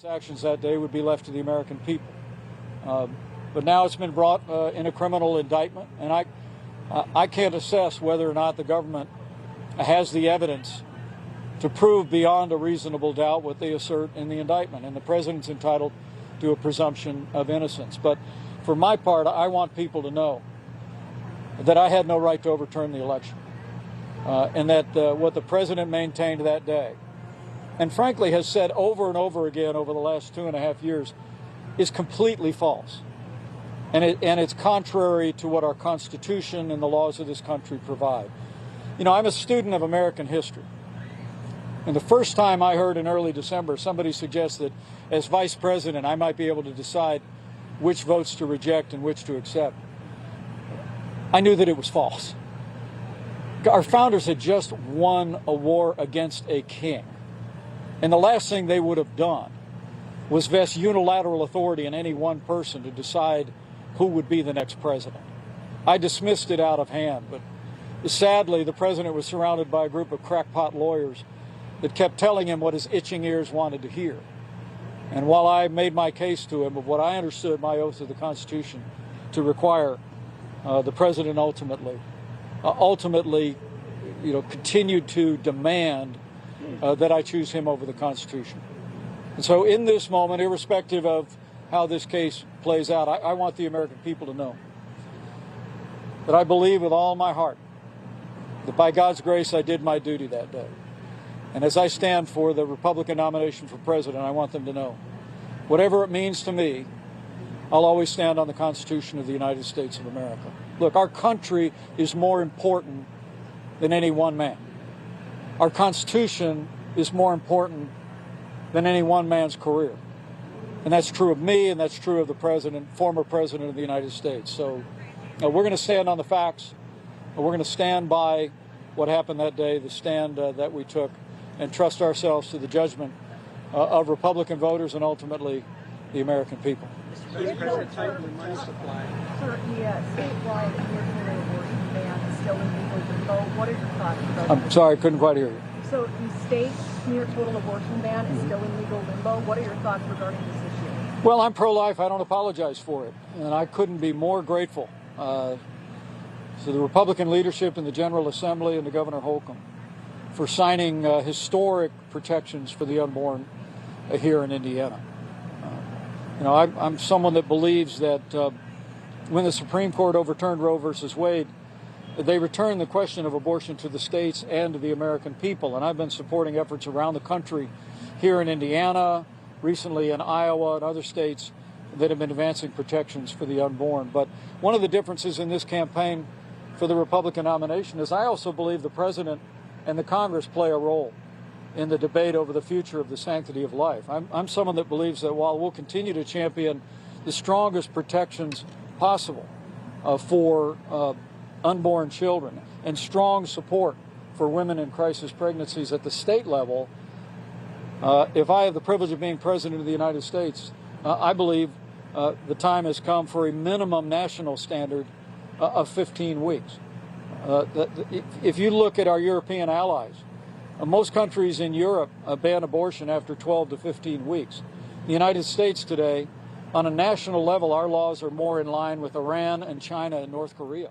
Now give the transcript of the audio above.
Actions that day would be left to the American people. But now it's been brought in a criminal indictment, and I can't assess whether or not the government has the evidence to prove beyond a reasonable doubt what they assert in the indictment. And the president's entitled to a presumption of innocence. But for my part, I want people to know that I had no right to overturn the election, and that what the president maintained that day, and frankly has said over and over again over the last 2.5 years, is completely false. And it's contrary to what our Constitution and the laws of this country provide. You know, I'm a student of American history. And the first time I heard in early December somebody suggest that as vice president I might be able to decide which votes to reject and which to accept, I knew that it was false. Our founders had just won a war against a king. And the last thing they would have done was vest unilateral authority in any one person to decide who would be the next president. I dismissed it out of hand, but sadly the president was surrounded by a group of crackpot lawyers that kept telling him what his itching ears wanted to hear. And while I made my case to him of what I understood my oath of the Constitution to require, the president ultimately, continued to demand that I choose him over the Constitution. And so in this moment, irrespective of how this case plays out, I want the American people to know that I believe with all my heart that by God's grace I did my duty that day. And as I stand for the Republican nomination for president, I want them to know, whatever it means to me, I'll always stand on the Constitution of the United States of America. Look, our country is more important than any one man. Our Constitution is more important than any one man's career. And that's true of me, and that's true of the president, former president of the United States. So we're going to stand on the facts. We're going to stand by what happened that day, the stand that we took, and trust ourselves to the judgment of Republican voters and ultimately the American people. Mr. President, tighten the money supply. Sir, the statewide near-total abortion ban is still in legal limbo. What are your thoughts about I'm sorry, I couldn't quite hear you. So the state's near-total abortion ban is still in legal limbo. What are your thoughts regarding this issue? Well, I'm pro-life. I don't apologize for it. And I couldn't be more grateful to the Republican leadership in the General Assembly and to Governor Holcomb for signing historic protections for the unborn here in Indiana. I'm someone that believes that when the Supreme Court overturned Roe versus Wade, they returned the question of abortion to the states and to the American people. And I've been supporting efforts around the country, here in Indiana, recently in Iowa and other states that have been advancing protections for the unborn. But one of the differences in this campaign for the Republican nomination is I also believe the president and the Congress play a role in the debate over the future of the sanctity of life. I'm someone that believes that while we'll continue to champion the strongest protections possible for unborn children and strong support for women in crisis pregnancies at the state level, if I have the privilege of being president of the United States, I believe the time has come for a minimum national standard of 15 weeks. If you look at our European allies, most countries in Europe ban abortion after 12 to 15 weeks. The United States today, on a national level, our laws are more in line with Iran and China and North Korea.